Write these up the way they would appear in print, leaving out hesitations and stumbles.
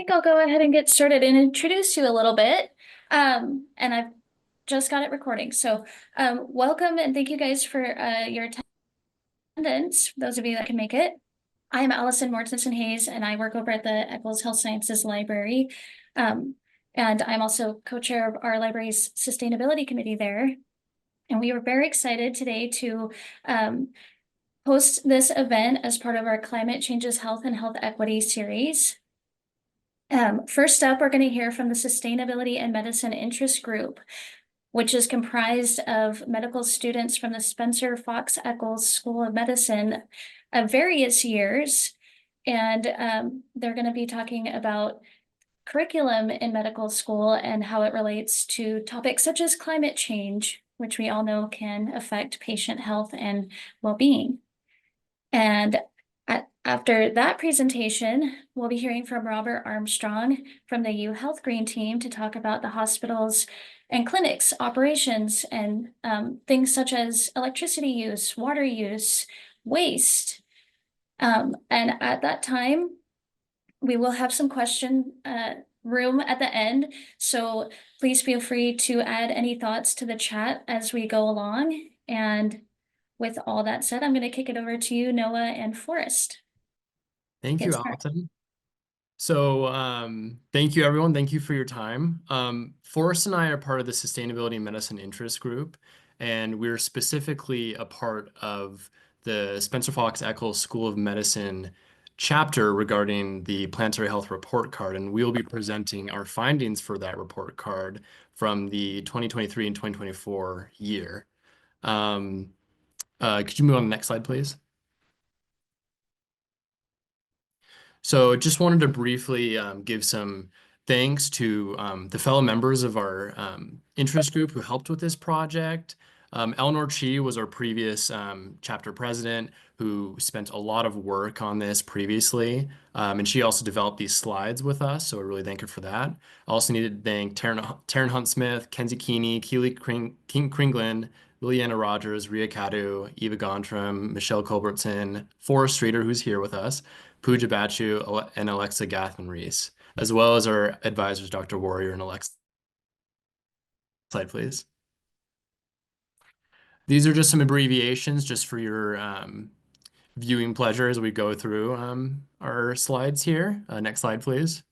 think I'll go ahead and get started and introduce you a little bit. And I've just got it recording. So welcome and thank you guys for your attendance, those of you that can make it. I'm Allison Mortensen Hayes, and I work over at the Eccles Health Sciences Library. Um, and I'm also co-chair of our library's sustainability committee there. And we were very excited today to host this event as part of our Climate Changes Health and Health Equity series. First up, we're going to hear from the Sustainability and Medicine Interest Group, which is comprised of medical students from the Spencer Fox Eccles School of Medicine of various years. And they're going to be talking about curriculum in medical school and how it relates to topics such as climate change, which we all know can affect patient health and well-being. And after that presentation, we'll be hearing from Robert Armstrong from the UHealth Green Team to talk about the hospitals and clinics operations and things such as electricity use, water use, waste. And at that time, we will have some question room at the end. So please feel free to add any thoughts to the chat as we go along. And with all that said, I'm going to kick it over to you, Noah and Forrest. Thank Get you, started. Allison. So thank you, everyone. Thank you for your time. Forrest and I are part of the Sustainability and Medicine Interest Group, and we're specifically a part of the Spencer Fox Eccles School of Medicine chapter regarding the Planetary Health Report Card, and we'll be presenting our findings for that report card from the 2023 and 2024 year. Could you move on to the next slide, please? So just wanted to briefly give some thanks to the fellow members of our interest group who helped with this project. Eleanor Chi was our previous chapter president who spent a lot of work on this previously. And she also developed these slides with us, so I really thank her for that. I also need to thank Taryn Hunt-Smith, Kenzie Keeney, Keely Kringland, Liliana Rogers, Ria Cadu, Eva Gontram, Michelle Culbertson, Forrest Streeter, who's here with us, Pooja Bachu, and Alexa Gathman-Reese, as well as our advisors, Dr. Warrior and Alexa. Slide, please. These are just some abbreviations just for your viewing pleasure as we go through our slides here. Next slide, please.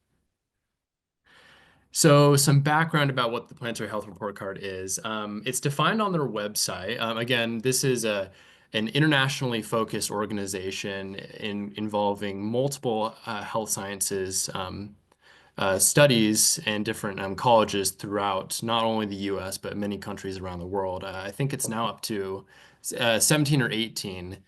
So some background about what the Planetary Health Report Card is. It's defined on their website. Again, this is an internationally focused organization involving multiple health sciences studies and different colleges throughout not only the US, but many countries around the world. I think it's now up to 17 or 18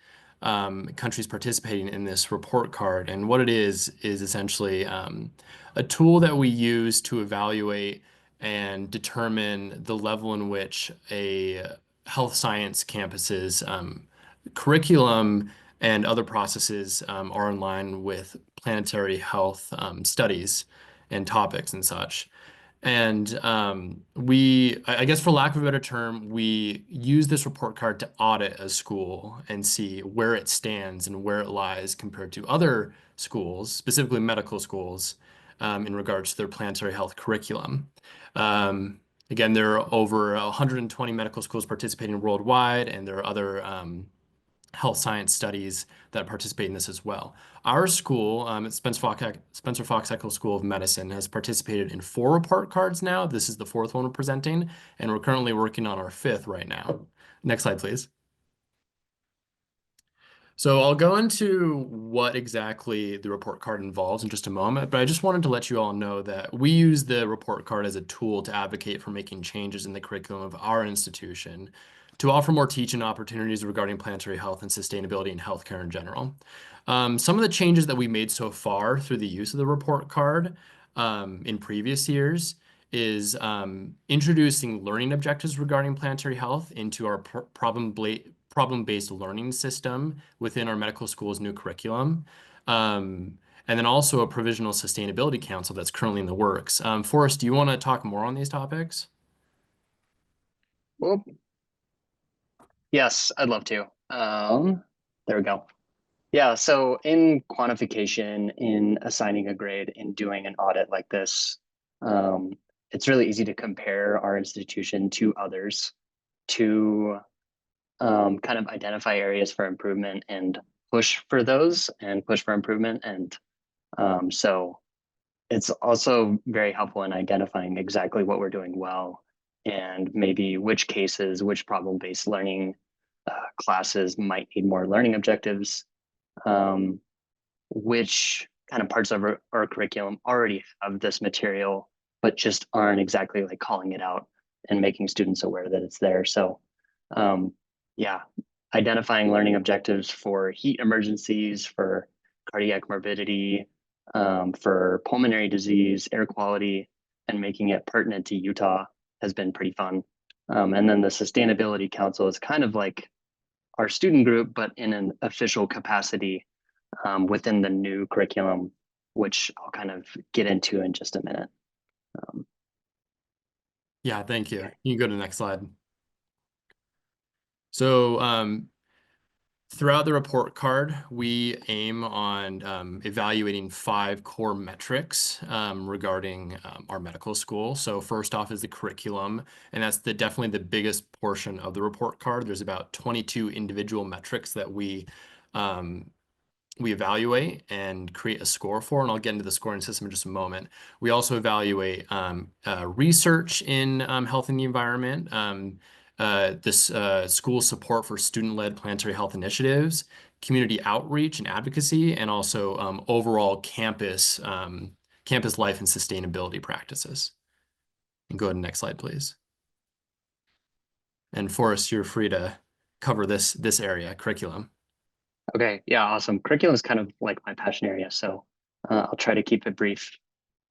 countries participating in this report card. And what it is essentially a tool that we use to evaluate and determine the level in which a health science campus's curriculum and other processes are in line with planetary health studies and topics and such. And I guess for lack of a better term, we use this report card to audit a school and see where it stands and where it lies compared to other schools, specifically medical schools, in regards to their planetary health curriculum. Again, there are over 120 medical schools participating worldwide, and there are other health science studies that participate in this as well. Our school, Spencer Fox Eccles School of Medicine, has participated in 4 report cards now. This is the 4th one we're presenting, and we're currently working on our 5th right now. Next slide, please. So I'll go into what exactly the report card involves in just a moment, but I just wanted to let you all know that we use the report card as a tool to advocate for making changes in the curriculum of our institution to offer more teaching opportunities regarding planetary health and sustainability and healthcare in general. Some of the changes that we made so far through the use of the report card in previous years is introducing learning objectives regarding planetary health into our problem-based learning system within our medical school's new curriculum. And then also a provisional sustainability council that's currently in the works. Forrest, do you want to talk more on these topics? Well, yes, I'd love to. There we go. Yeah, so in quantification, in assigning a grade, in doing an audit like this, um, it's really easy to compare our institution to others to kind of identify areas for improvement and push for those and push for improvement. And so it's also very helpful in identifying exactly what we're doing well and maybe which cases, which problem-based learning classes might need more learning objectives. Um, which kind of parts of our curriculum already have this material, but just aren't exactly like calling it out and making students aware that it's there. So, um, yeah, identifying learning objectives for heat emergencies, for cardiac morbidity, for pulmonary disease, air quality, and making it pertinent to Utah has been pretty fun. And then the Sustainability Council is kind of like our student group, but in an official capacity within the new curriculum, which I'll kind of get into in just a minute. Um, Yeah, thank you. You can go to the next slide. So throughout the report card, we aim on evaluating 5 core metrics regarding our medical school. So first off is the curriculum, and that's definitely the biggest portion of the report card. There's about 22 individual metrics that um, we evaluate and create a score for, and I'll get into the scoring system in just a moment. We also evaluate research in health and the environment, this school support for student-led planetary health initiatives, community outreach and advocacy, and also overall campus life and sustainability practices. And go to the next slide, please. And Forrest, you're free to cover this area, curriculum. okay, yeah, awesome. Curriculum is kind of like my passion area, so I'll try to keep it brief.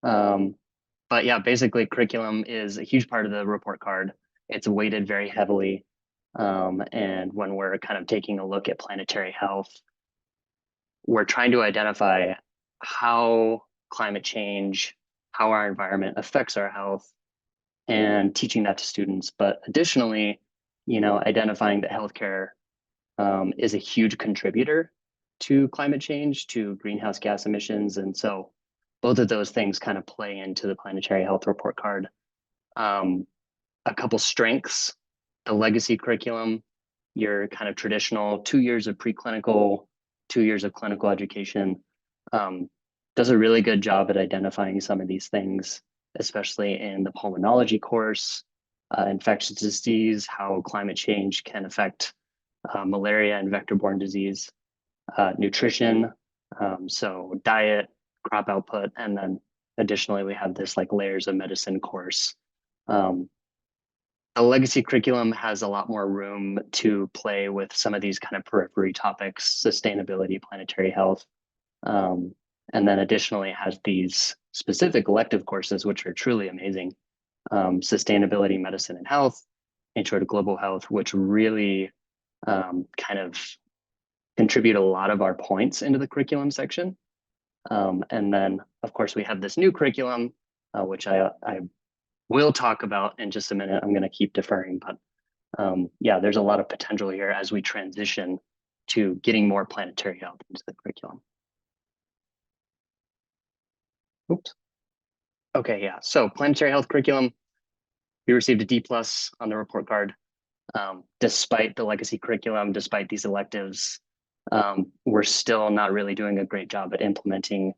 Um, but yeah, basically, curriculum is a huge part of the report card. It's weighted very heavily. And when we're kind of taking a look at planetary health, we're trying to identify how climate change, how our environment affects our health, and teaching that to students. But additionally, identifying that healthcare is a huge contributor to climate change, to greenhouse gas emissions. And so both of those things kind of play into the planetary health report card. Um, a couple strengths, the legacy curriculum, your kind of traditional 2 years of preclinical, 2 years of clinical education, um, does a really good job at identifying some of these things, especially in the pulmonology course, infectious disease, how climate change can affect malaria and vector-borne disease, nutrition, so diet, crop output, and then additionally we have this like layers of medicine course. Um, the legacy curriculum has a lot more room to play with some of these kind of periphery topics, sustainability, planetary health, and then additionally has these specific elective courses, which are truly amazing. Sustainability, medicine and health, intro to global health, which really kind of contribute a lot of our points into the curriculum section. And then, of course, we have this new curriculum, which I will talk about in just a minute. I'm going to keep deferring, but yeah, there's a lot of potential here as we transition to getting more planetary health into the curriculum. Oops. Okay, yeah. So planetary health curriculum, we received a D plus on the report card. Despite the legacy curriculum, despite these electives, we're still not really doing a great job at implementing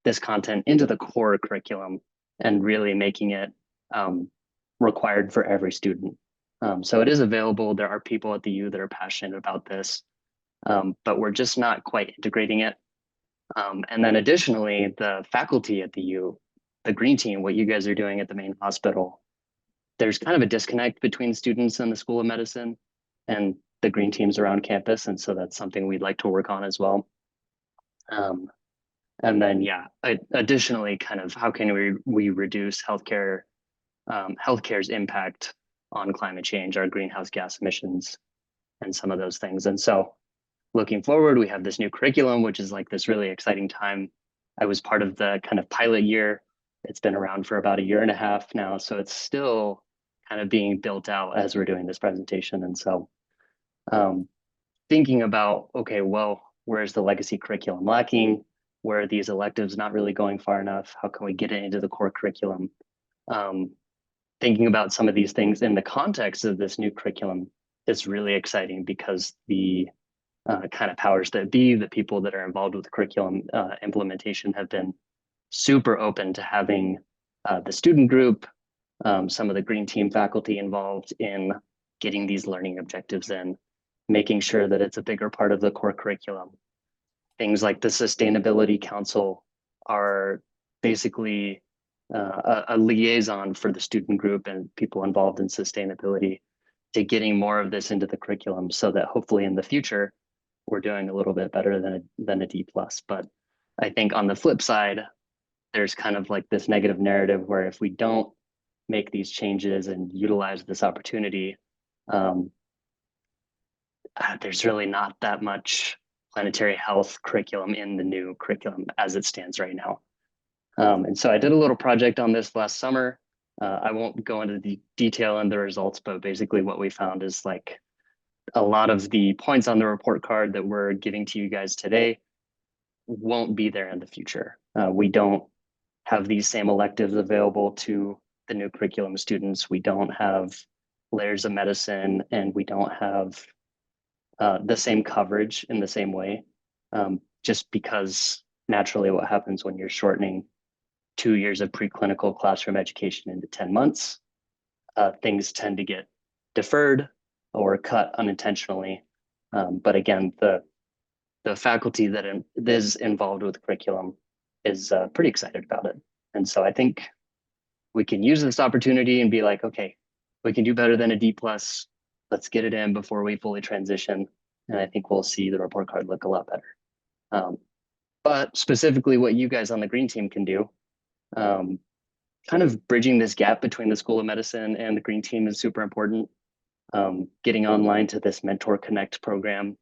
this content into the core curriculum and really making it required for every student. So it is available. There are people at the U that are passionate about this, but we're just not quite integrating it. And then additionally, the faculty at the U, the Green Team, what you guys are doing at the main hospital, there's kind of a disconnect between students in the School of Medicine and the Green Teams around campus. And so that's something we'd like to work on as well. And then, yeah, additionally, kind of how can we reduce healthcare's impact on climate change, our greenhouse gas emissions, and some of those things. And so looking forward, we have this new curriculum, which is like this really exciting time. I was part of the kind of pilot year. It's been around for about a year and a half now. So it's still kind of being built out as we're doing this presentation. And so thinking about, okay, well, Where's the legacy curriculum lacking? Where are these electives not really going far enough? How can we get it into the core curriculum? Thinking about some of these things in the context of this new curriculum is really exciting because the kind of powers that be, the people that are involved with curriculum implementation have been super open to having the student group, some of the Green Team faculty involved in getting these learning objectives in, making sure that it's a bigger part of the core curriculum. Things like the Sustainability Council are basically a liaison for the student group and people involved in sustainability to getting more of this into the curriculum so that hopefully in the future, we're doing a little bit better than a D+. But I think on the flip side, there's kind of like this negative narrative where if we don't make these changes and utilize this opportunity, there's really not that much planetary health curriculum in the new curriculum as it stands right now. And so I did a little project on this last summer. I won't go into the detail and the results, but basically what we found is like a lot of the points on the report card that we're giving to you guys today won't be there in the future. We don't have these same electives available to the new curriculum students. We don't have layers of medicine, and we don't have the same coverage in the same way, just because naturally what happens when you're shortening 2 years of preclinical classroom education into 10 months, things tend to get deferred or cut unintentionally. But again, the faculty that is involved with curriculum is pretty excited about it. And so I think we can use this opportunity and be like, okay, we can do better than a D+. Let's get it in before we fully transition. And I think we'll see the report card look a lot better. But specifically what you guys on the Green Team can do, kind of bridging this gap between the School of Medicine and the Green Team is super important. Getting online to this Mentor Connect program,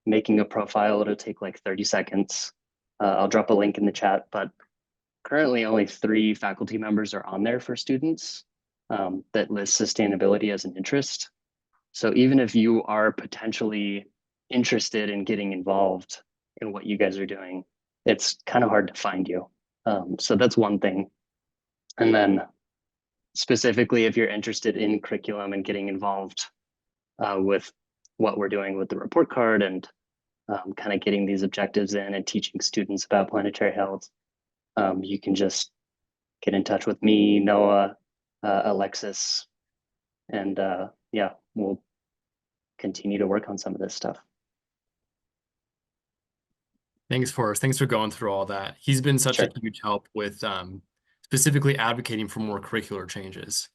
making a profile, it'll take like 30 seconds. I'll drop a link in the chat, but currently only 3 faculty members are on there for students that list sustainability as an interest. So even if you are potentially interested in getting involved in what you guys are doing, it's kind of hard to find you. So that's one thing. And then specifically, if you're interested in curriculum and getting involved with what we're doing with the report card and kind of getting these objectives in and teaching students about planetary health, you can just get in touch with me, Noah, Alexis, and yeah, we'll continue to work on some of this stuff. Thanks, Forrest. Thanks for going through all that. He's been such a huge help with specifically advocating for more curricular changes,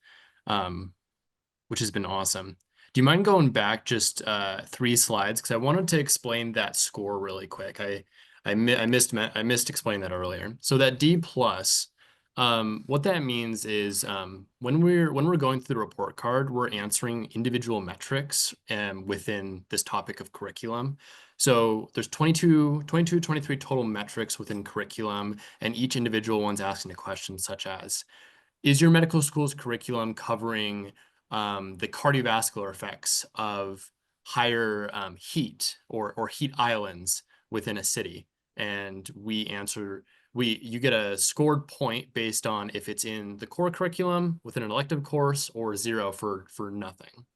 which has been awesome. Do you mind going back just 3 slides? Because I wanted to explain that score really quick. I missed explaining that earlier. So that D+, what that means is when we're going through the report card, we're answering individual metrics within this topic of curriculum. So there's 23 total metrics within curriculum, and each individual one's asking a question such as, is your medical school's curriculum covering the cardiovascular effects of higher heat or heat islands within a city? And we answer, you get a scored point based on if it's in the core curriculum within an elective course, or 0 for nothing.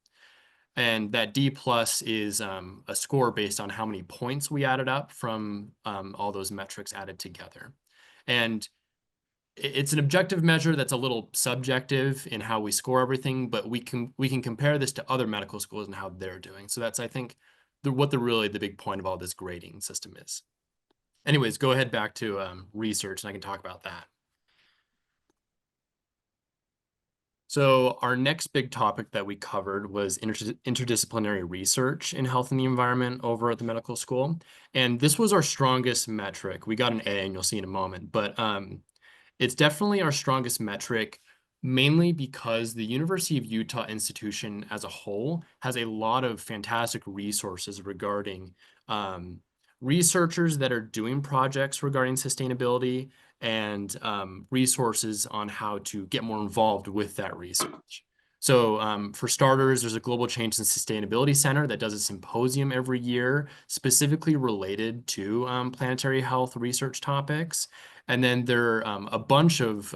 And that D+ is a score based on how many points we added up from all those metrics added together. And it's an objective measure that's a little subjective in how we score everything, but we can compare this to other medical schools and how they're doing. So that's, I think, what the big point of all this grading system is. Anyways, go ahead back to research, and I can talk about that. So our next big topic that we covered was interdisciplinary research in health and the environment over at the medical school. And this was our strongest metric. We got an A, and you'll see in a moment, but it's definitely our strongest metric, mainly because the University of Utah institution as a whole has a lot of fantastic resources regarding researchers that are doing projects regarding sustainability, and resources on how to get more involved with that research. So for starters, there's a Global Change and Sustainability Center that does a symposium every year specifically related to planetary health research topics. And then there are a bunch of,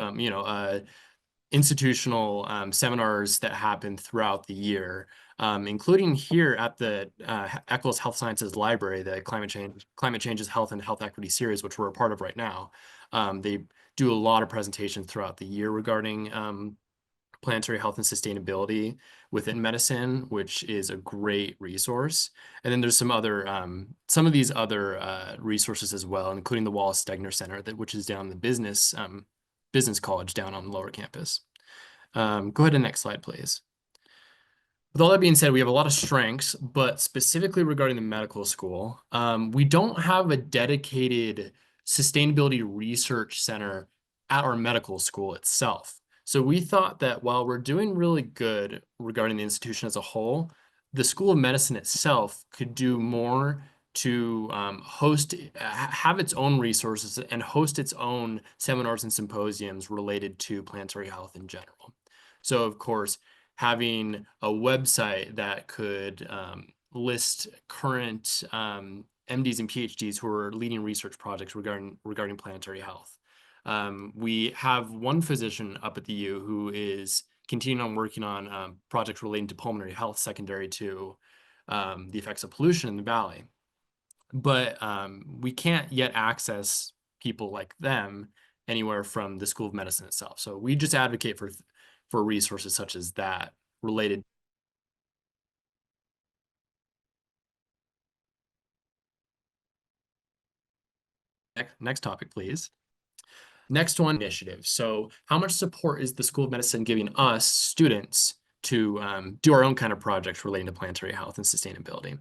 institutional seminars that happen throughout the year, including here at the Eccles Health Sciences Library, the Climate Changes Health and Health Equity series, which we're a part of right now. They do a lot of presentations throughout the year regarding planetary health and sustainability within medicine, which is a great resource. And then there's some of these other resources as well, including the Wallace Stegner Center, which is down the business college down on the lower campus. Go ahead and next slide, please. With all that being said, we have a lot of strengths, but specifically regarding the medical school, we don't have a dedicated sustainability research center at our medical school itself. So we thought that while we're doing really good regarding the institution as a whole, the School of Medicine itself could do more to have its own resources and host its own seminars and symposiums related to planetary health in general. So of course, having a website that could list current MDs and PhDs who are leading research projects regarding planetary health. We have one physician up at the U who is continuing on working on projects relating to pulmonary health secondary to the effects of pollution in the valley. But we can't yet access people like them anywhere from the School of Medicine itself. So we just advocate for resources such as that related. Next topic, please. Next one, initiative. So how much support is the School of Medicine giving us students to do our own kind of projects relating to planetary health and sustainability?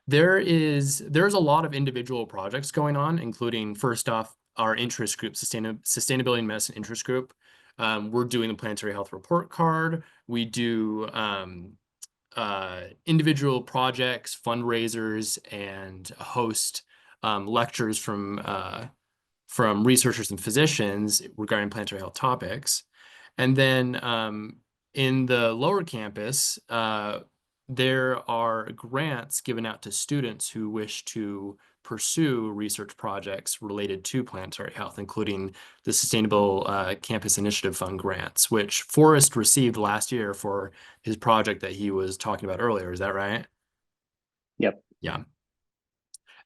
There's a lot of individual projects going on, including first off, our interest group, Sustainability in Medicine interest group. We're doing the planetary health report card. We do individual projects, fundraisers, and host lectures from researchers and physicians regarding planetary health topics. And then in the lower campus, there are grants given out to students who wish to pursue research projects related to planetary health, including the Sustainable Campus Initiative Fund grants, which Forrest received last year for his project that he was talking about earlier. Is that right? Yep. Yeah.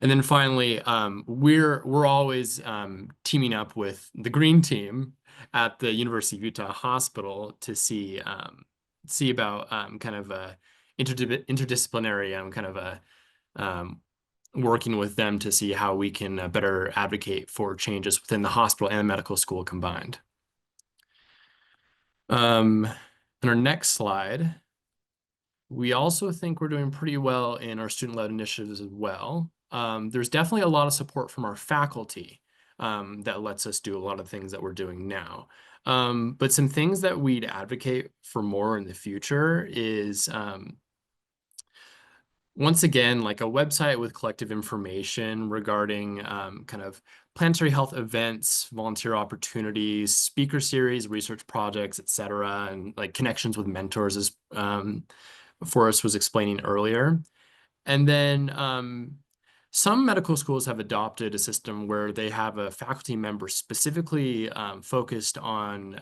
And then finally, we're always teaming up with the Green Team at the University of Utah Hospital to see about kind of a interdisciplinary kind of a working with them to see how we can better advocate for changes within the hospital and the medical school combined. On our next slide, we also think we're doing pretty well in our student-led initiatives as well. There's definitely a lot of support from our faculty that lets us do a lot of things that we're doing now. But some things that we'd advocate for more in the future is once again, like a website with collective information regarding kind of planetary health events, volunteer opportunities, speaker series, research projects, et cetera, and like connections with mentors, as Forrest was explaining earlier. And then some medical schools have adopted a system where they have a faculty member specifically focused on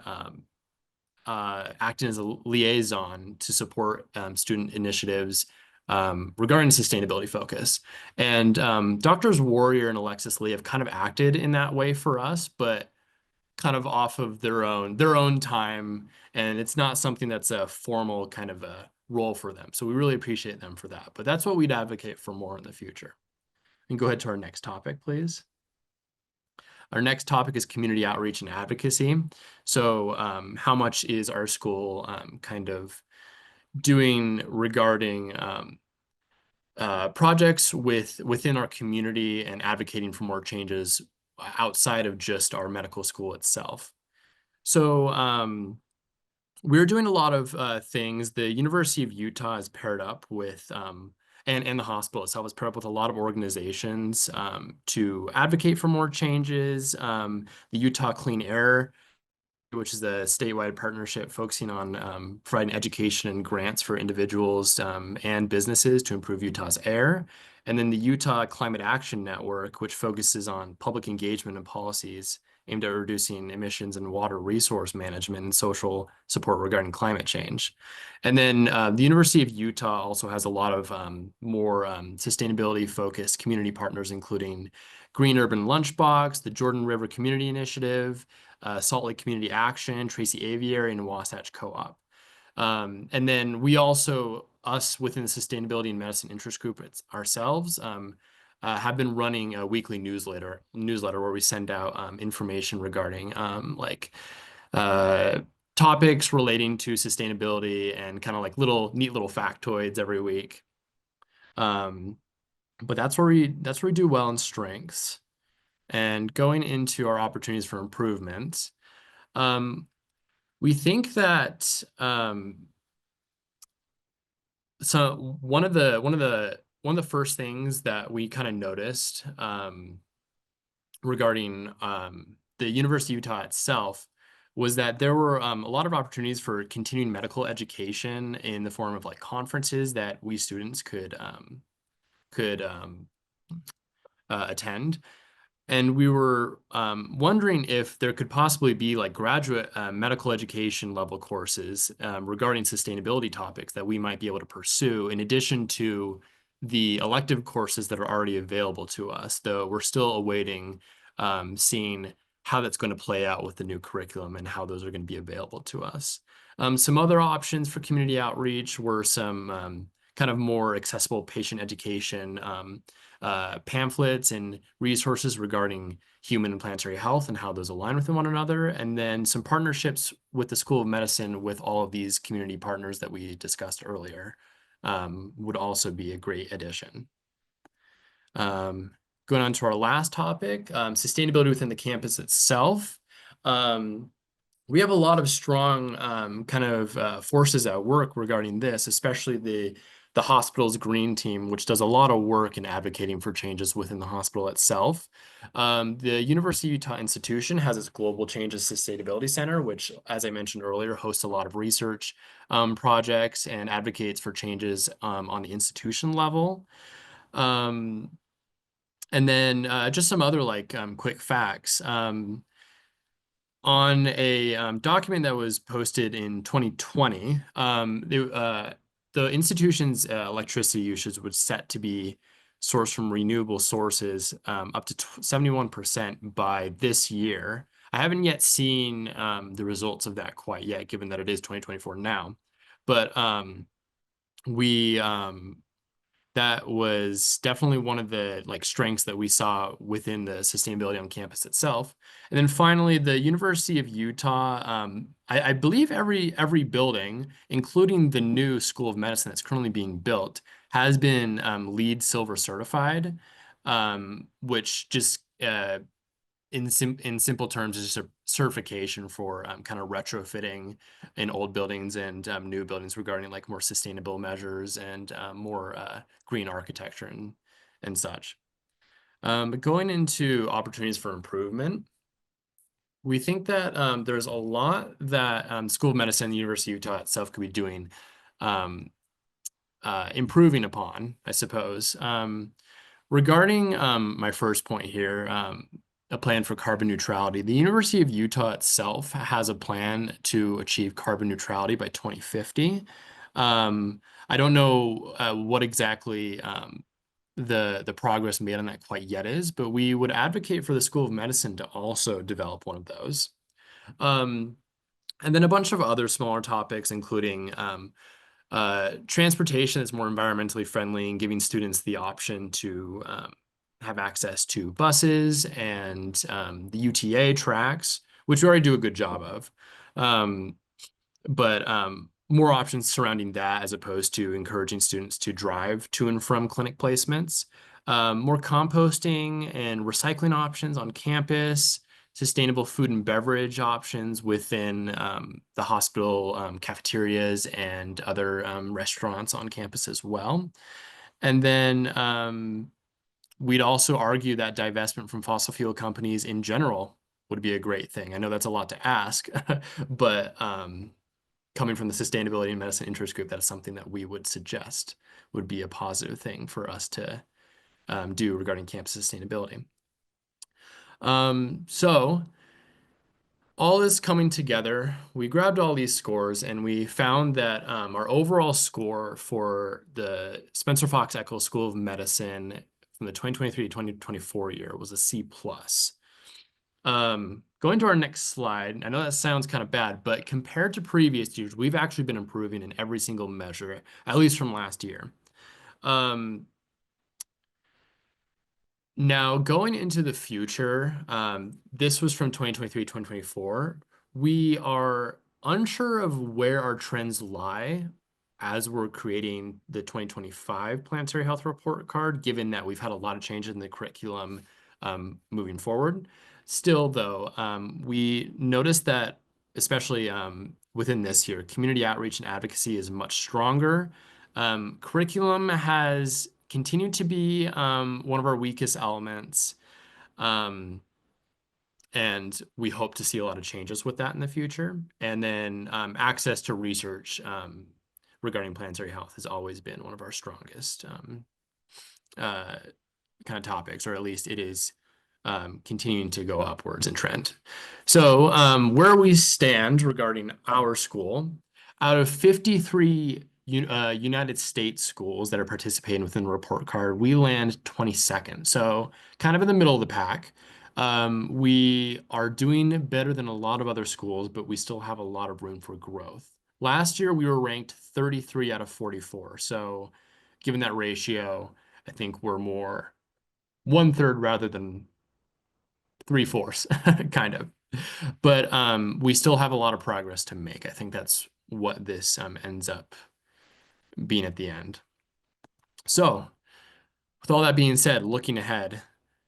acting as a liaison to support student initiatives regarding sustainability focus. And Doctors Warrior and Alexis Lee have kind of acted in that way for us, but kind of off of their own time. And it's not something that's a formal kind of a role for them. So we really appreciate them for that. But that's what we'd advocate for more in the future. And go ahead to our next topic, please. Our next topic is community outreach and advocacy. So how much is our school kind of doing regarding projects within our community and advocating for more changes outside of just our medical school itself? So we're doing a lot of things. The University of Utah is paired up with and the hospital itself is paired up with a lot of organizations to advocate for more changes. The Utah Clean Air which is a statewide partnership focusing on providing education and grants for individuals and businesses to improve Utah's air. And then the Utah Climate Action Network, which focuses on public engagement and policies aimed at reducing emissions and water resource management and social support regarding climate change. And then the University of Utah also has a lot of more sustainability-focused community partners, including Green Urban Lunchbox, the Jordan River Community Initiative, Salt Lake Community Action, Tracy Aviary, and Wasatch Co-op. And then we also, us within the Sustainability and Medicine Interest Group ourselves, have been running a weekly newsletter where we send out information regarding topics relating to sustainability and kind of like neat little factoids every week. But that's where we do well in strengths. And going into our opportunities for improvement, we think that so one of the first things that we kind of noticed regarding the University of Utah itself was that there were a lot of opportunities for continuing medical education in the form of like conferences that we students could attend. And we were wondering if there could possibly be like graduate medical education level courses regarding sustainability topics that we might be able to pursue in addition to the elective courses that are already available to us, though we're still awaiting seeing how that's going to play out with the new curriculum and how those are going to be available to us. Some other options for community outreach were some kind of more accessible patient education pamphlets and resources regarding human and planetary health and how those align with one another, and then some partnerships with the School of Medicine with all of these community partners that we discussed earlier would also be a great addition. Going on to our last topic, sustainability within the campus itself. We have a lot of strong kind of forces at work regarding this, especially the hospital's green team, which does a lot of work in advocating for changes within the hospital itself. The University of Utah institution has its Global Changes Sustainability Center, which, as I mentioned earlier, hosts a lot of research projects and advocates for changes on the institution level. And then just some other like quick facts. On a document that was posted in 2020, the institution's electricity usage was set to be sourced from renewable sources up to 71% by this year. I haven't yet seen the results of that quite yet, given that it is 2024 now. But that was definitely one of the like strengths that we saw within the sustainability on campus itself. And then finally, the University of Utah, I believe every building, including the new School of Medicine that's currently being built, has been LEED Silver certified, which just in simple terms is just a certification for kind of retrofitting in old buildings and new buildings regarding like more sustainable measures and more green architecture and such. But going into opportunities for improvement, we think that there's a lot that School of Medicine and the University of Utah itself could be doing, improving upon, I suppose. Regarding my first point here, a plan for carbon neutrality. The University of Utah itself has a plan to achieve carbon neutrality by 2050. I don't know what exactly the progress made on that quite yet is, but we would advocate for the School of Medicine to also develop one of those. And then a bunch of other smaller topics, including transportation that's more environmentally friendly and giving students the option to have access to buses and the UTA tracks, which we already do a good job of. But more options surrounding that as opposed to encouraging students to drive to and from clinic placements. More composting and recycling options on campus, sustainable food and beverage options within the hospital cafeterias and other restaurants on campus as well. And then we'd also argue that divestment from fossil fuel companies in general would be a great thing. I know that's a lot to ask, but coming from the Sustainability and Medicine Interest Group, that's something that we would suggest would be a positive thing for us to do regarding campus sustainability. So all this coming together, we grabbed all these scores and we found that our overall score for the Spencer Fox Eccles School of Medicine from the 2023 to 2024 year was a C+. Going to our next slide, I know that sounds kind of bad, but compared to previous years, we've actually been improving in every single measure, at least from last year. Now, going into the future, this was from 2023, 2024. We are unsure of where our trends lie as we're creating the 2025 Planetary Health Report Card, given that we've had a lot of changes in the curriculum moving forward. Still, though, we noticed that, especially within this year, community outreach and advocacy is much stronger. Curriculum has continued to be one of our weakest elements. And we hope to see a lot of changes with that in the future. And then access to research regarding planetary health has always been one of our strongest kind of topics, or at least it is continuing to go upwards and trend. So where we stand regarding our school, out of 53 United States schools that are participating within the report card, we land 22nd. So kind of in the middle of the pack. We are doing better than a lot of other schools, but we still have a lot of room for growth. Last year, we were ranked 33 out of 44. So given that ratio, I think we're more 1/3 rather than 3/4, kind of. But we still have a lot of progress to make. I think that's what this ends up being at the end. So with all that being said, looking ahead,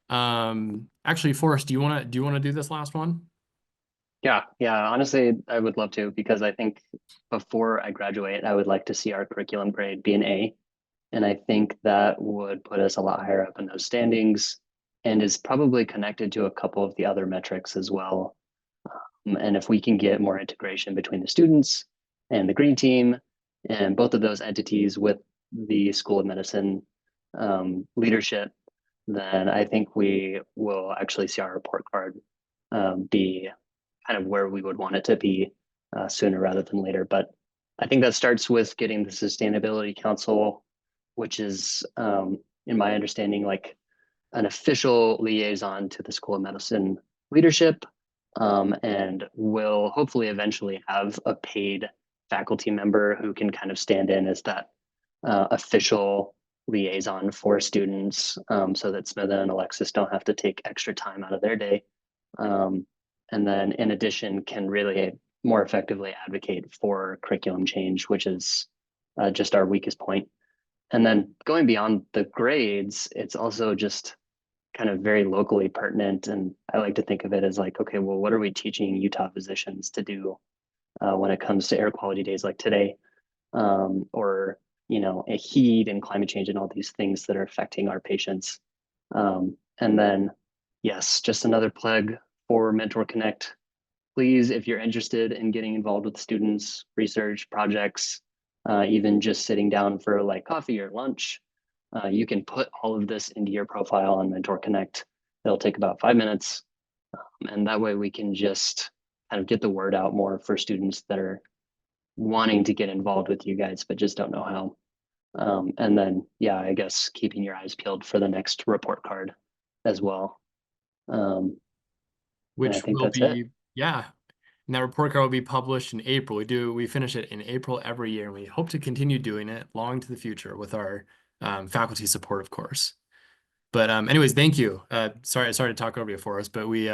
actually, Forrest, do you want to do this last one? Yeah, honestly, I would love to, because I think before I graduate, I would like to see our curriculum grade be an A. And I think that would put us a lot higher up in those standings and is probably connected to a couple of the other metrics as well. And if we can get more integration between the students and the Green Team and both of those entities with the School of Medicine leadership, then I think we will actually see our report card be kind of where we would want it to be sooner rather than later. But I think that starts with getting the Sustainability Council, which is, in my understanding, like an official liaison to the School of Medicine leadership, and will hopefully eventually have a paid faculty member who can kind of stand in as that official liaison for students, so that Smitha and Alexis don't have to take extra time out of their day. And then in addition, can really more effectively advocate for curriculum change, which is just our weakest point. And then going beyond the grades, it's also just kind of very locally pertinent. And I like to think of it as like, okay, well, what are we teaching Utah physicians to do when it comes to air quality days like today, or, you know, a heat and climate change and all these things that are affecting our patients. And then, yes, just another plug for Mentor Connect. Please, if you're interested in getting involved with students, research projects, even just sitting down for like coffee or lunch, you can put all of this into your profile on Mentor Connect. It'll take about 5 minutes. And that way we can just kind of get the word out more for students that are wanting to get involved with you guys, but just don't know how. And then, yeah, I guess keeping your eyes peeled for the next report card as well. Which will be, yeah. And that report card will be published in April. We finish it in April every year, and we hope to continue doing it long into the future with our faculty support, of course. But anyways, thank you. Sorry to talk over you, Forrest, but we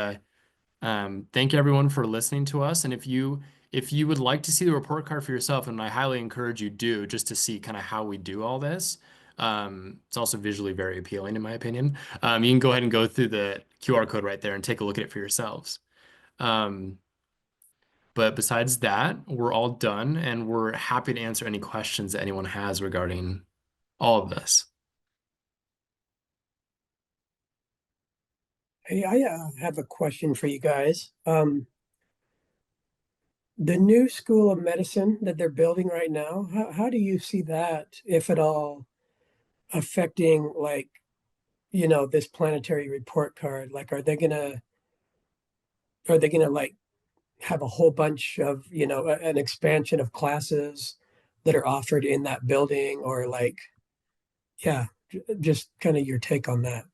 thank everyone for listening to us. And if you would like to see the report card for yourself, and I highly encourage you do, just to see kind of how we do all this. It's also visually very appealing, in my opinion. You can go ahead and go through the QR code right there and take a look at it for yourselves. But besides that, we're all done, and we're happy to answer any questions that anyone has regarding all of this. Hey, I have a question for you guys. The new school of medicine that they're building right now, how do you see that, if at all, affecting like, this planetary report card? Like, are they gonna like have a whole bunch of, an expansion of classes that are offered in that building, or like, yeah, just kind of your take on that.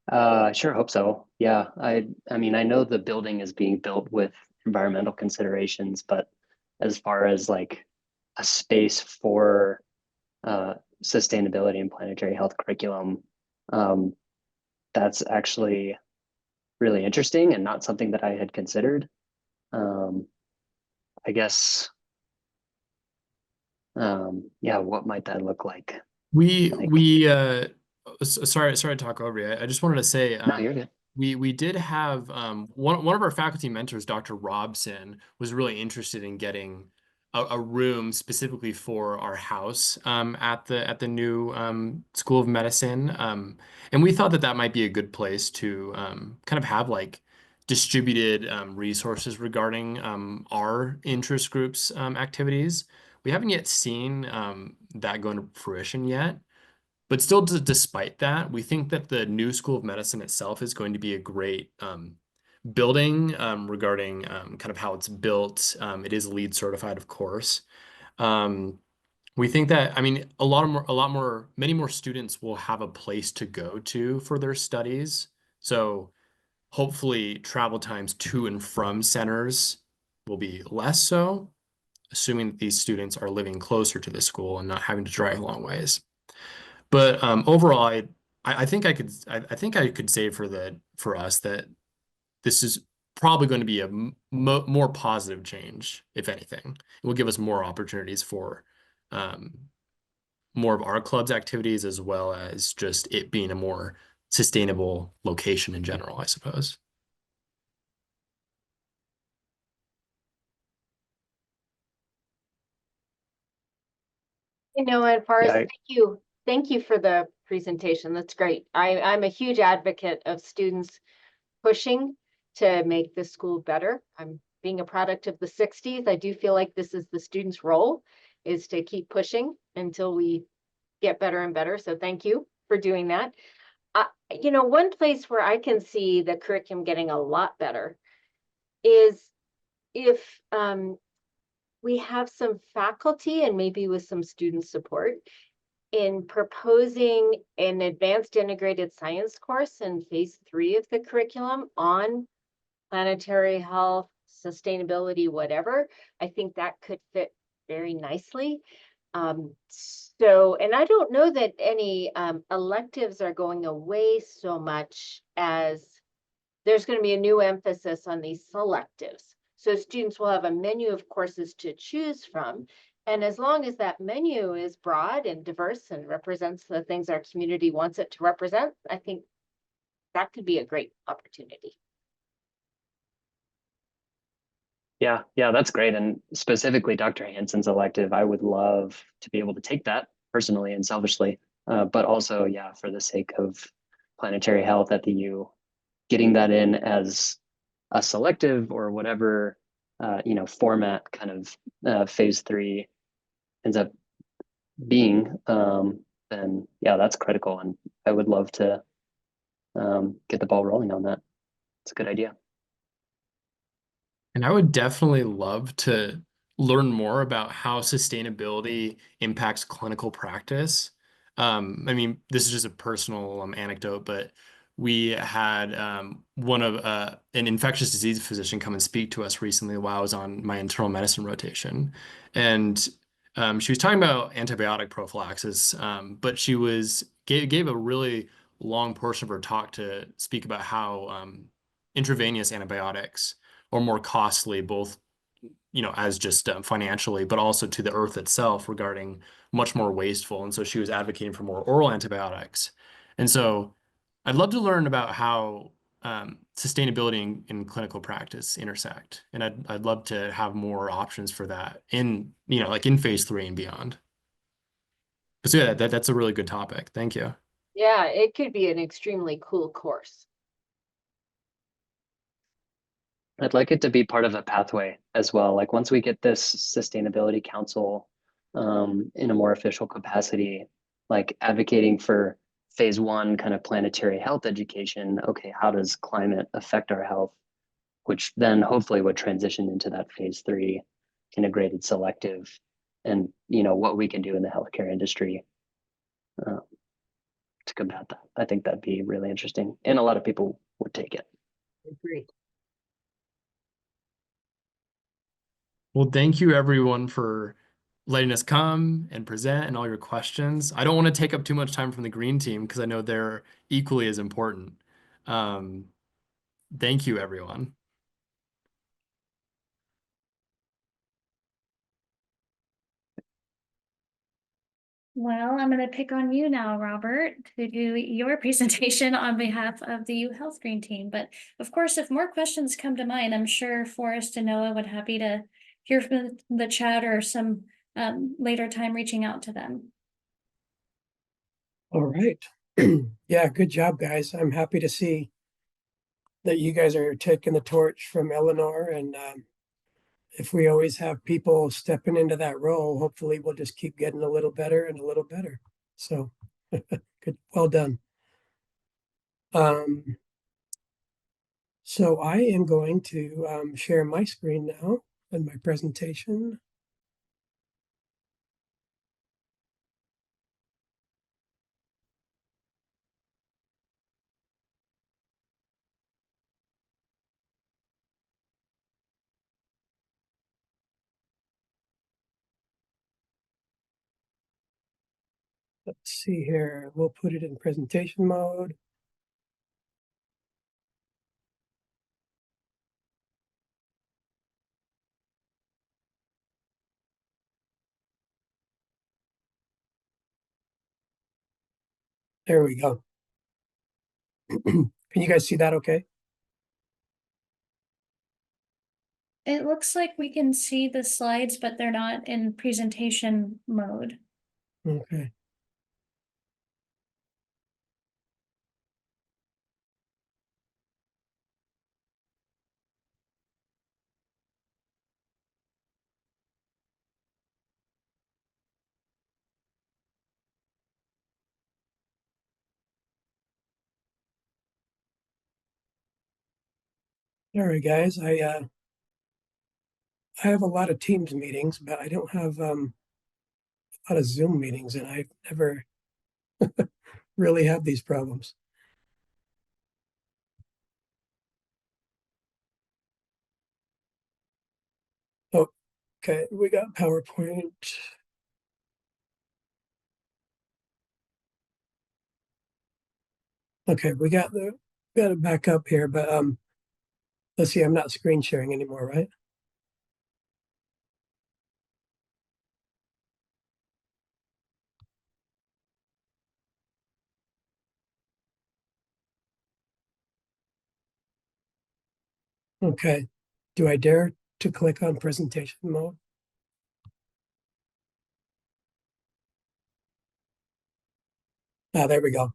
I sure hope so. Yeah, I mean, I know the building is being built with environmental considerations, but as far as like a space for uh, sustainability and planetary health curriculum, um, that's actually really interesting and not something that I had considered. Um, I guess, yeah, what might that look like? We Like, we sorry to talk over you. I just wanted to say no, you're good. we did have one of our faculty mentors, Dr. Robson, was really interested in getting a room specifically for our house at the new School of Medicine. And we thought that that might be a good place to kind of have like distributed resources regarding our interest groups activities. We haven't yet seen that go into fruition yet. But still, despite that, we think that the new School of Medicine itself is going to be a great building regarding kind of how it's built. It is LEED certified, of course. Um, we think that, I mean, many more students will have a place to go to for their studies. So hopefully, travel times to and from centers will be less so, assuming that these students are living closer to the school and not having to drive long ways. But overall, I think I think I could say for us that this is probably going to be a more positive change, if anything. It will give us more opportunities for um, more of our club's activities, as well as just it being a more sustainable location in general, I suppose. As far as Yeah, thank you for the presentation. That's great. I'm a huge advocate of students pushing to make this school better. I'm being a product of the 60s. I do feel like this is the students' role, is to keep pushing until we get better and better. So thank you for doing that. One place where I can see the curriculum getting a lot better is if we have some faculty and maybe with some student support in proposing an advanced integrated science course in phase 3 of the curriculum on planetary health, sustainability, whatever. I think that could fit very nicely. And I don't know that any electives are going away so much as there's going to be a new emphasis on these selectives. So students will have a menu of courses to choose from. And as long as that menu is broad and diverse and represents the things our community wants it to represent, I think that could be a great opportunity. yeah, that's great. And specifically, Dr. Hansen's elective, I would love to be able to take that personally and selfishly, but also, yeah, for the sake of planetary health at the U, getting that in as a selective or whatever, format kind of phase 3 ends up being, then yeah, that's critical. And I would love to get the ball rolling on that. It's a good idea. And I would definitely love to learn more about how sustainability impacts clinical practice. I mean, this is just a personal anecdote, but we had one of an infectious disease physician come and speak to us recently while I was on my internal medicine rotation, and she was talking about antibiotic prophylaxis, but she gave a really long portion of her talk to speak about how intravenous antibiotics or more costly, both as just financially, but also to the earth itself regarding much more wasteful. And so she was advocating for more oral antibiotics. And so I'd love to learn about how sustainability in clinical practice intersect. And I'd love to have more options for that in, like in phase 3 and beyond. But so yeah, that's a really good topic. Thank you. Yeah, it could be an extremely cool course. I'd like it to be part of a pathway as well. Like once we get this sustainability council in a more official capacity, like advocating for phase one kind of planetary health education. Okay, how does climate affect our health? Which then hopefully would transition into that phase three integrated selective and what we can do in the healthcare industry uh, to combat that. I think that'd be really interesting. And a lot of people would take it. Agreed. Well, thank you everyone for letting us come and present and all your questions. I don't want to take up too much time from the green team because I know they're equally as important. Thank you, everyone. Well, I'm going to pick on you now, Robert, to do your presentation on behalf of the UHealth Green Team. But of course, if more questions come to mind, I'm sure Forrest and Noah would happy to hear from the chat or some later time reaching out to them. All right. Yeah, good job, guys. I'm happy to see that you guys are taking the torch from Eleanor. And if we always have people stepping into that role, hopefully we'll just keep getting a little better and a little better. So good, well done. So I am going to share my screen now and my presentation. Let's see here. We'll put it in presentation mode. There we go. Can you guys see that okay? It looks like we can see the slides, but they're not in presentation mode. Okay. All right, guys. I have a lot of Teams meetings, but I don't have a lot of Zoom meetings, and I've never really had these problems. Oh, okay. We got PowerPoint. Okay, we got it back up here, but let's see. I'm not screen sharing anymore, right? Okay. Do I dare to click on presentation mode? Ah, there we go.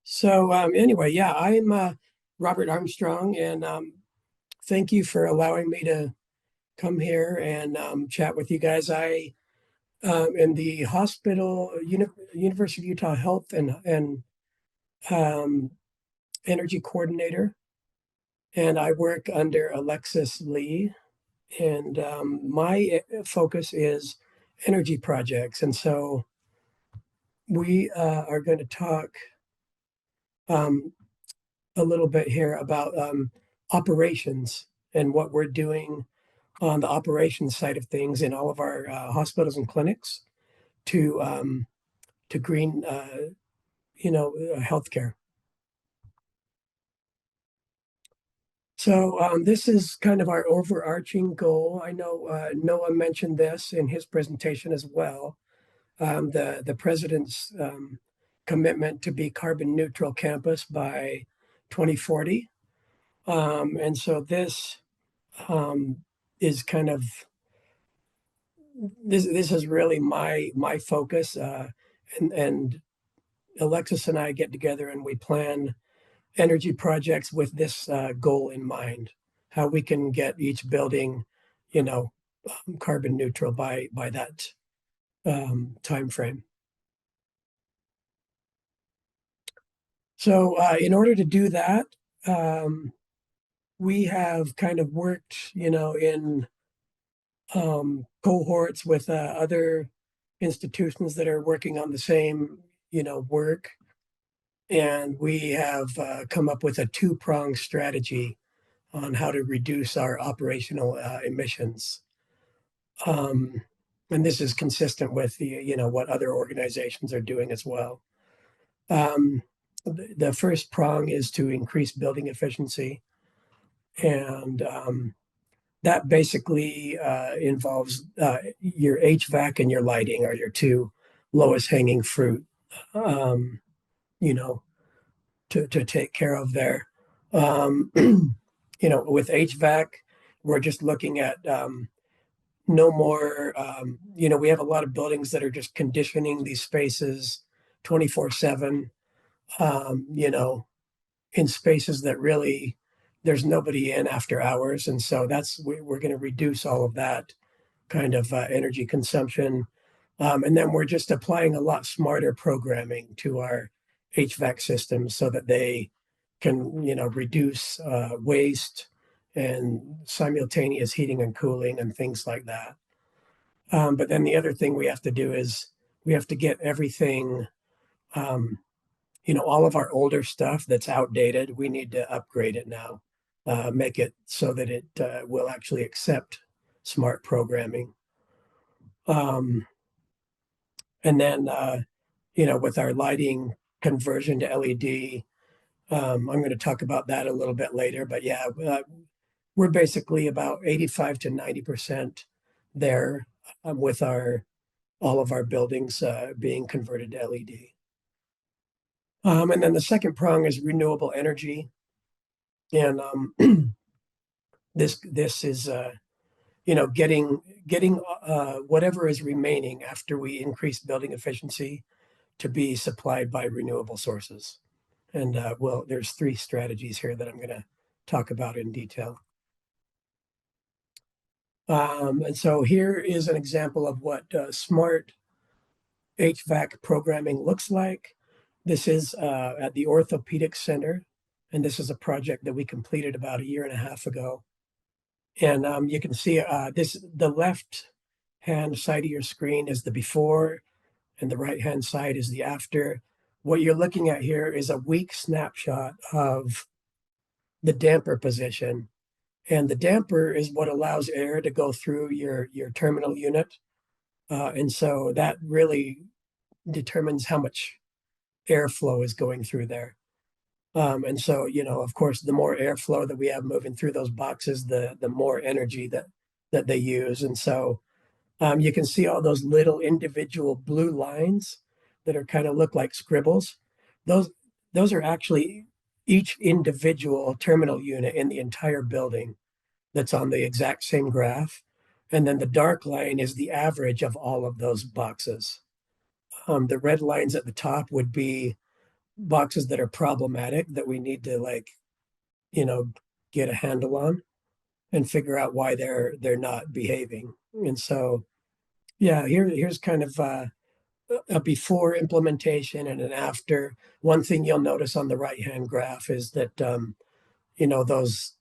So anyway, yeah, I'm Robert Armstrong, and thank you for allowing me to come here and chat with you guys. I am the University of Utah Health and um, Energy Coordinator, and I work under Alexis Lee, and my focus is energy projects, and so we are going to talk um, a little bit here about operations and what we're doing on the operations side of things in all of our hospitals and clinics to green, healthcare. So this is kind of our overarching goal. I know Noah mentioned this in his presentation as well. The president's commitment to be carbon neutral campus by 2040. And so this is kind of this is really my focus, and Alexis and I get together and we plan energy projects with this goal in mind, how we can get each building, you know, carbon neutral by that time frame. So in order to do that, we have kind of worked, you know, in cohorts with other institutions that are working on the same, you know, work. And we have come up with a two-pronged strategy on how to reduce our operational emissions. And this is consistent with the, you know, what other organizations are doing as well. The first prong is to increase building efficiency. And that basically involves your HVAC and your lighting are your two lowest hanging fruit, you know, to take care of there. You know, with HVAC, we're just looking at no more, you know, we have a lot of buildings that are just conditioning these spaces 24/7, you know, in spaces that really there's nobody in after hours. And so we're going to reduce all of that kind of energy consumption. And then we're just applying a lot smarter programming to our HVAC systems so that they can, you know, reduce waste and simultaneous heating and cooling and things like that. But then the other thing we have to do is we have to get everything, you know, all of our older stuff that's outdated, we need to upgrade it now, make it so that it will actually accept smart programming. And then, you know, with our lighting conversion to LED, I'm going to talk about that a little bit later. But yeah, we're basically about 85 to 90% there with all of our buildings being converted to LED. And then the second prong is renewable energy. And this is you know, getting whatever is remaining after we increase building efficiency to be supplied by renewable sources. And well, there's three strategies here that I'm going to talk about in detail. And so here is an example of what smart HVAC programming looks like. This is at the Orthopedic Center, and this is a project that we completed about 1.5 years ago. And you can see the left-hand side of your screen is the before, and the right-hand side is the after. What you're looking at here is a weak snapshot of the damper position. And the damper is what allows air to go through your terminal unit. And so that really determines how much airflow is going through there. And so, you know, of course, the more airflow that we have moving through those boxes, the more energy that they use. And so you can see all those little individual blue lines that are kind of look like scribbles. Those are actually each individual terminal unit in the entire building that's on the exact same graph. And then the dark line is the average of all of those boxes. The red lines at the top would be boxes that are problematic that we need to, like, you know, get a handle on and figure out why they're not behaving. And so, yeah, here's kind of a before implementation and an after. One thing you'll notice on the right-hand graph is that you know, the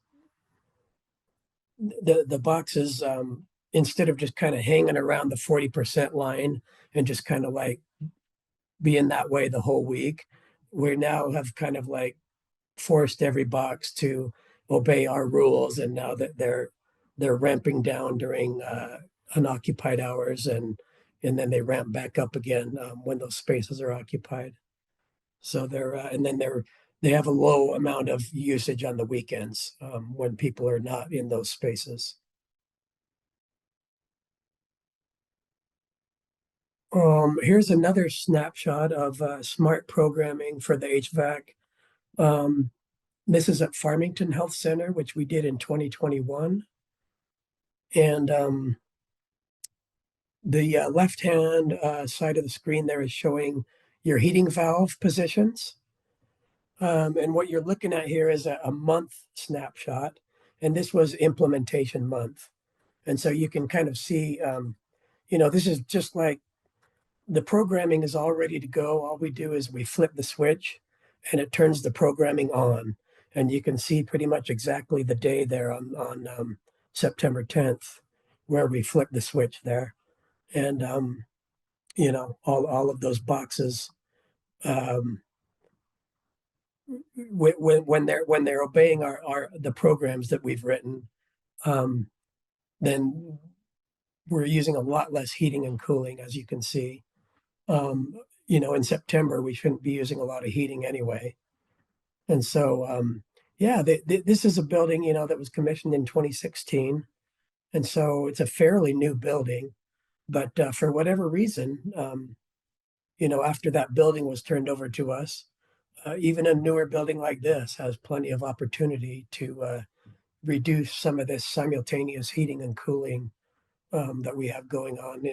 boxes, instead of just kind of hanging around the 40% line and just kind of like being that way the whole week, we now have kind of like forced every box to obey our rules. And now that they're ramping down during unoccupied hours, and then they ramp back up again when those spaces are occupied. So they have a low amount of usage on the weekends when people are not in those spaces. Here's another snapshot of smart programming for the HVAC. This is at Farmington Health Center, which we did in 2021. And The left-hand side of the screen there is showing your heating valve positions. And what you're looking at here is a month snapshot. And this was implementation month. And so you can kind of see, this is just like the programming is all ready to go. All we do is we flip the switch and it turns the programming on. And you can see pretty much exactly the day there on September 10th, where we flip the switch there. And, all of those boxes, when they're obeying the programs that we've written, then we're using a lot less heating and cooling, as you can see. In September, we shouldn't be using a lot of heating anyway. And so, this is a building, that was commissioned in 2016. And so it's a fairly new building. But for whatever reason, after that building was turned over to us, even a newer building like this has plenty of opportunity to reduce some of this simultaneous heating and cooling that we have going on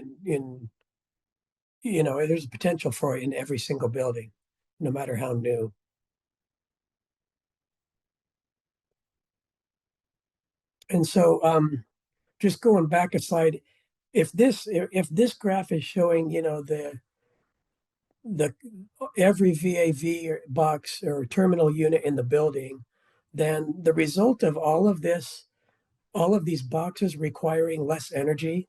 there's potential for it in every single building, no matter how new. And so just going back a slide, if this graph is showing, the every VAV box or terminal unit in the building, then the result of all of these boxes requiring less energy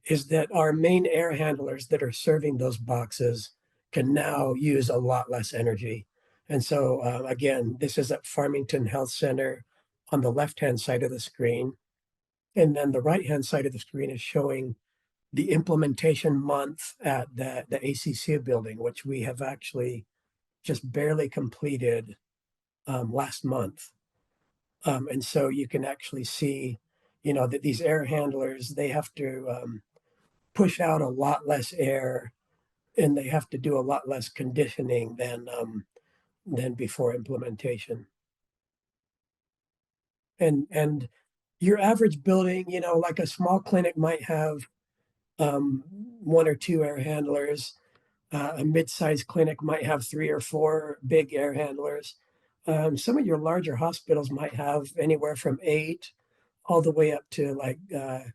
is that our main air handlers that are serving those boxes can now use a lot less energy. And so again, this is at Farmington Health Center on the left-hand side of the screen. And then the right-hand side of the screen is showing the implementation month at the ACC building, which we have actually just barely completed last month. And so you can actually see, that these air handlers, they have to push out a lot less air and they have to do a lot less conditioning than before implementation. And your average building, like a small clinic might have one or two air handlers. A mid-sized clinic might have 3 or 4 big air handlers. Some of your larger hospitals might have anywhere from 8 all the way up to like the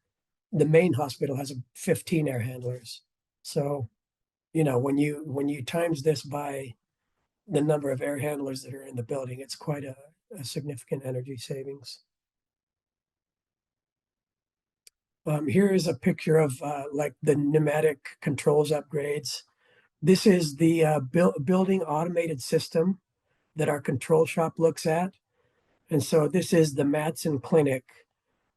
main hospital has 15 air handlers. So, when you times this by the number of air handlers that are in the building, it's quite a significant energy savings. Here is a picture of like the pneumatic controls upgrades. This is the building automated system that our control shop looks at. And so this is the Madsen Clinic.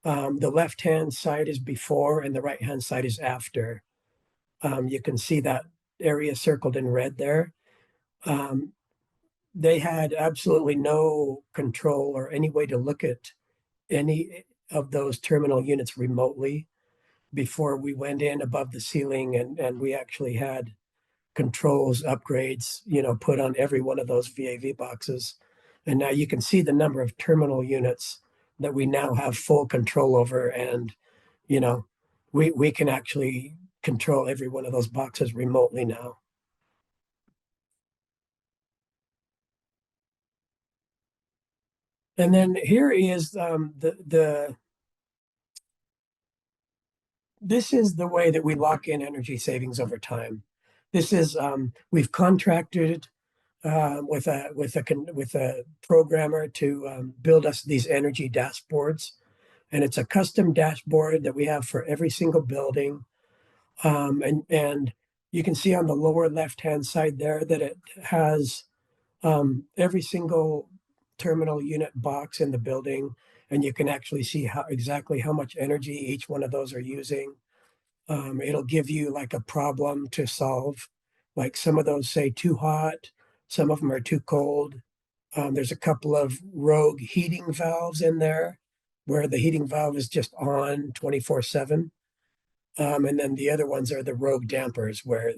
The left-hand side is before and the right-hand side is after. You can see that area circled in red there. They had absolutely no control or any way to look at any of those terminal units remotely before we went in above the ceiling and we actually had controls upgrades, put on every one of those VAV boxes. And now you can see the number of terminal units that we now have full control over. And, we can actually control every one of those boxes remotely now. And then here is this is the way that we lock in energy savings over time. This is we've contracted with a programmer to build us these energy dashboards, and it's a custom dashboard that we have for every single building. And you can see on the lower left-hand side there that it has every single terminal unit box in the building, and you can actually see exactly how much energy each one of those are using. It'll give you like a problem to solve. Like some of those say too hot, some of them are too cold. There's a couple of rogue heating valves in there where the heating valve is just on 24/7. And then the other ones are the rogue dampers where,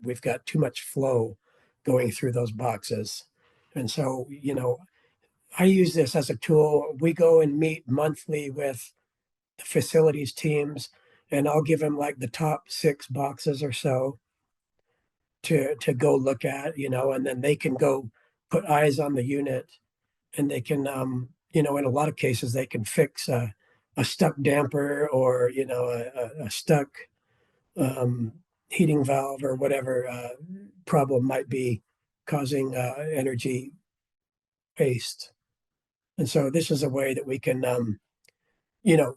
we've got too much flow going through those boxes. And so, I use this as a tool. We go and meet monthly with the facilities teams, and I'll give them like the top 6 boxes or so to go look at, and then they can go put eyes on the unit, and they can, in a lot of cases, they can fix a stuck damper, or, a stuck um, heating valve, or whatever problem might be causing energy waste. And so this is a way that we can, you know,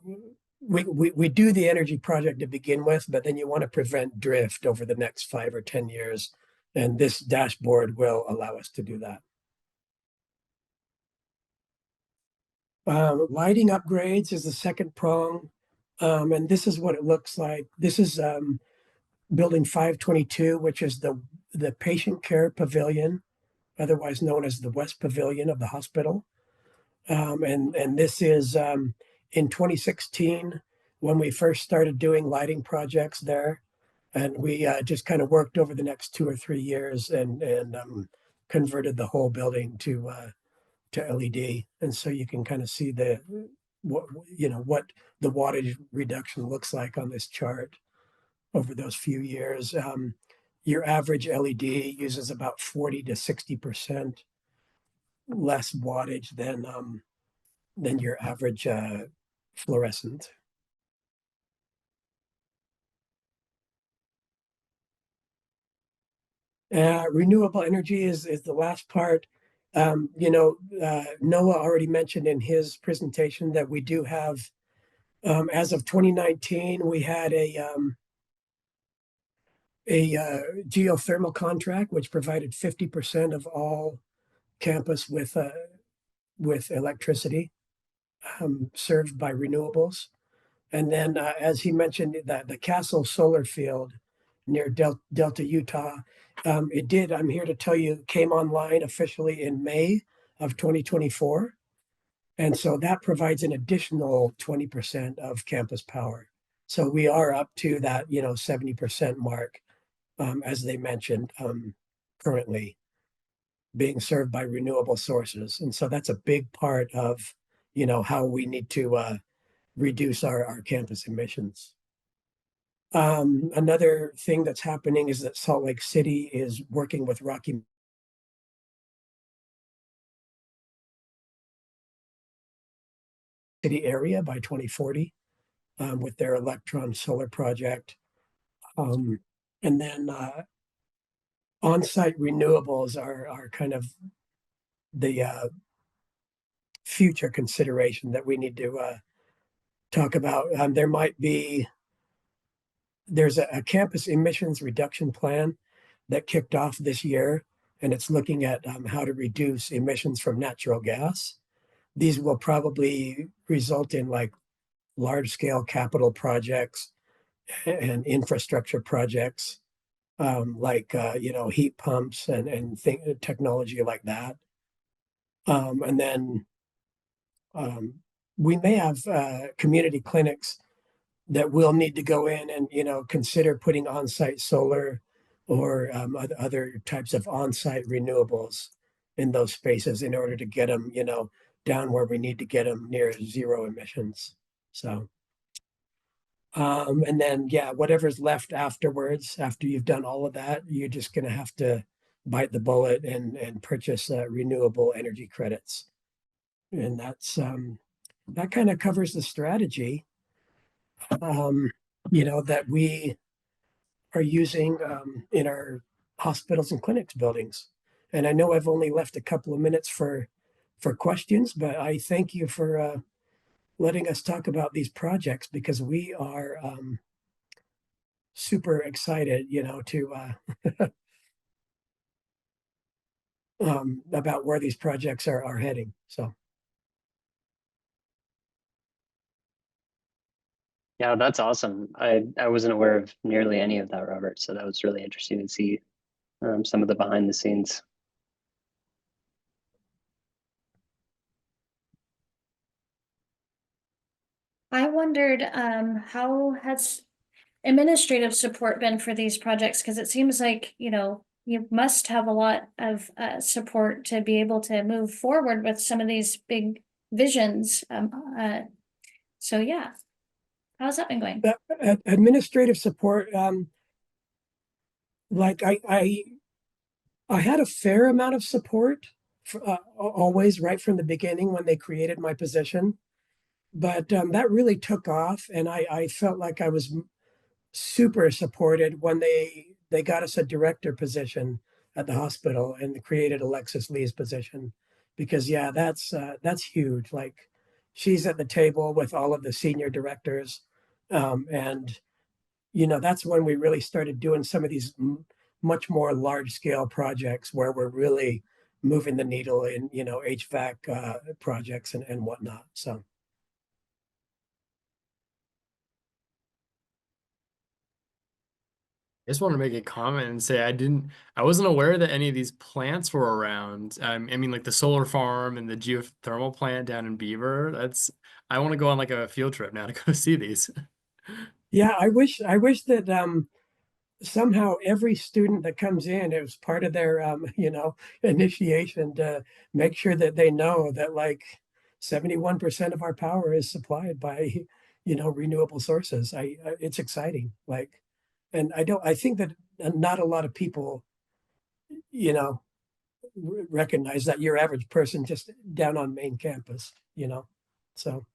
we do the energy project to begin with, but then you want to prevent drift over the next 5 or 10 years. And this dashboard will allow us to do that. Lighting upgrades is the second prong. And this is what it looks like. This is building 522, which is the patient care pavilion, otherwise known as the West Pavilion of the hospital. And this is in 2016 when we first started doing lighting projects there. And we just kind of worked over the next 2 or 3 years and converted the whole building to LED. And so you can kind of see what the wattage reduction looks like on this chart over those few years. Your average LED uses about 40 to 60% less wattage than your average fluorescent. Renewable energy is the last part. Noah already mentioned in his presentation that we do have, as of 2019, we had a geothermal contract, which provided 50% of all campus with electricity served by renewables. And then, as he mentioned, that the Castle Solar Field near Delta, Utah, I'm here to tell you, came online officially in May of 2024. And so that provides an additional 20% of campus power. So we are up to that, 70% mark, as they mentioned, currently being served by renewable sources. And so that's a big part of, how we need to reduce our campus emissions. Another thing that's happening is that Salt Lake City is working with Rocky City area by 2040 with their electron solar project. And then on-site renewables are kind of the future consideration that we need to talk about. There's a campus emissions reduction plan that kicked off this year, and it's looking at how to reduce emissions from natural gas. These will probably result in like large scale capital projects and infrastructure projects, like heat pumps and technology like that. And then we may have community clinics that will need to go in and consider putting on-site solar or other types of on-site renewables in those spaces in order to get them down where we need to get them near zero emissions. So and then whatever's left afterwards, after you've done all of that, you're just going to have to bite the bullet and purchase renewable energy credits. And that's that kind of covers the strategy that we are using in our hospitals and clinics buildings. And I know I've only left a couple of minutes for questions, but I thank you for letting us talk about these projects, because we are super excited, to about where these projects are heading. So. Yeah, that's awesome. I wasn't aware of nearly any of that, Robert. So that was really interesting to see some of the behind the scenes. I wondered how has administrative support been for these projects? Because it seems like, you must have a lot of support to be able to move forward with some of these big visions. So yeah, How's that been going? Administrative support, like I had a fair amount of support always right from the beginning when they created my position, but that really took off, and I felt like I was super supported when they got us a director position at the hospital and created Alexis Lee's position, because yeah, that's huge. Like she's at the table with all of the senior directors, and that's when we really started doing some of these much more large scale projects where we're really moving the needle in HVAC projects and whatnot. So I just want to make a comment and say I wasn't aware that any of these plants were around. I mean, like the solar farm and the geothermal plant down in Beaver. I want to go on like a field trip now to go see these. yeah, I wish that somehow every student that comes in, it was part of their initiation to make sure that they know that like 71% of our power is supplied by renewable sources. It's exciting. Like, and I think that not a lot of people you know recognize that, your average person just down on main campus. So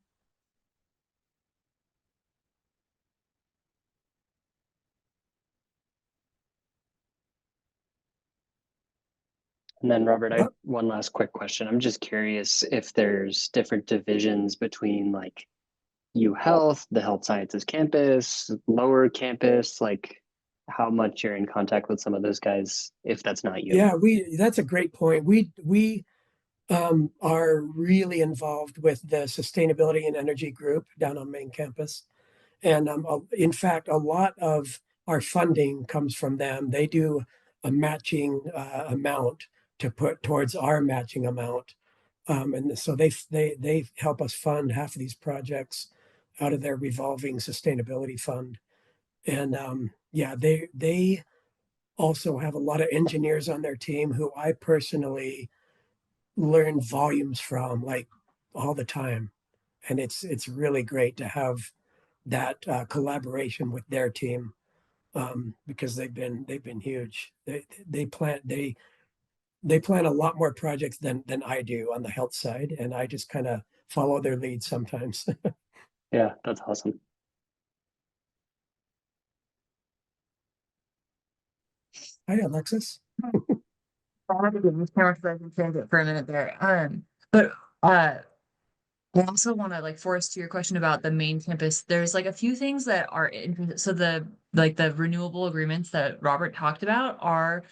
And then Robert, I uh, have one last quick question. I'm just curious if there's different divisions between like UHealth, the health sciences campus, lower campus, like how much you're in contact with some of those guys, if that's not you. yeah, that's a great point. We are really involved with the sustainability and energy group down on main campus. And in fact, a lot of our funding comes from them. They do a matching amount to put towards our matching amount. And so they help us fund half of these projects out of their revolving sustainability fund. And yeah, they also have a lot of engineers on their team who I personally learn volumes from, like all the time. And it's really great to have that collaboration with their team, because they've been huge. They plan a lot more projects than I do on the health side, and I just kind of follow their lead sometimes. Yeah, that's awesome. Hi, Alexis. I had to give this camera so I can change it for a minute there. But I also want to like force to your question about the main campus. There's like a few things that are interesting. So the renewable agreements that Robert talked about are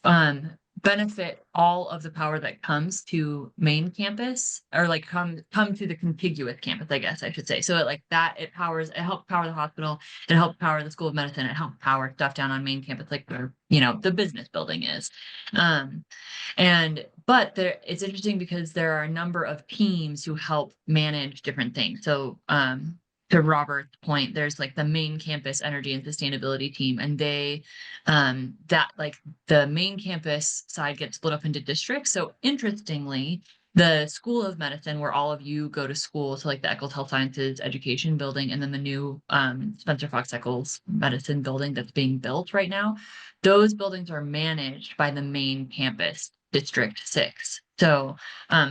um benefit all of the power that comes to main campus, or like come to the contiguous campus, I guess I should say. So it helps power the hospital, it helps power the School of Medicine, it helps power stuff down on main campus, like where the business building is. Um but it's interesting because there are a number of teams who help manage different things. So to Robert's point, there's like the main campus energy and sustainability team, and that like the main campus side gets split up into districts. So interestingly, the School of Medicine, where all of you go to school, so like the Eccles Health Sciences Education Building, and then the new Spencer Fox Eccles Medicine Building that's being built right now, those buildings are managed by the main campus, District 6. So,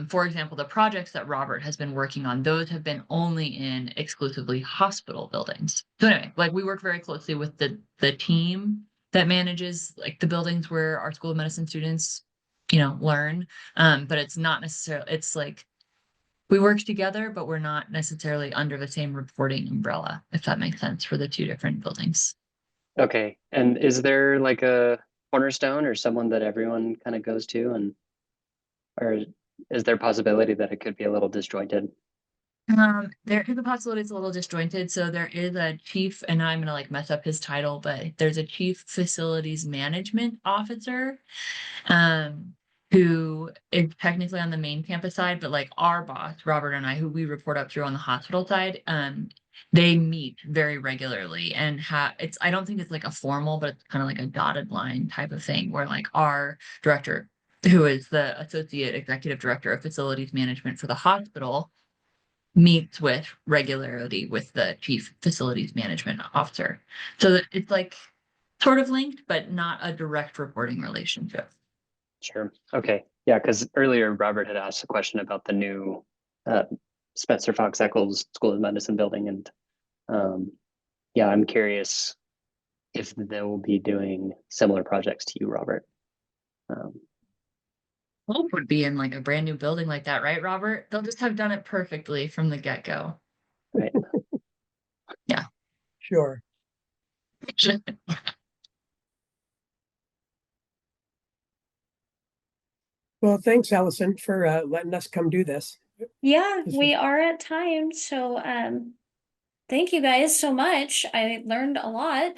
for example, the projects that Robert has been working on, those have been only in exclusively hospital buildings. So anyway, like we work very closely with the team that manages like the buildings where our School of Medicine students, learn. But it's not necessarily, it's like we work together, but we're not necessarily under the same reporting umbrella, if that makes sense, for the two different buildings. Okay. And is there like a cornerstone or someone that everyone kind of goes to, or is there a possibility that it could be a little disjointed? There is a possibility it's a little disjointed. So there is a chief, and I'm gonna like mess up his title, but there's a chief facilities management officer, who is technically on the main campus side, but like our boss, Robert and I, who we report up through on the hospital side, they meet very regularly and I don't think it's like a formal, but it's kind of like a dotted line type of thing where like our director, who is the associate executive director of facilities management for the hospital, meets with regularity with the chief facilities management officer. So that it's like sort of linked, but not a direct reporting relationship. Sure. Okay. Yeah, because earlier Robert had asked a question about the new Spencer Fox Eccles School of Medicine building, and yeah, I'm curious if they'll be doing similar projects to you, Robert. Hope would be in like a brand new building like that, right, Robert? They'll just have done it perfectly from the get-go. Right. Sure. Well, thanks, Allison, for letting us come do this. Yeah, This we was- are at time, so thank you guys so much. I learned a lot.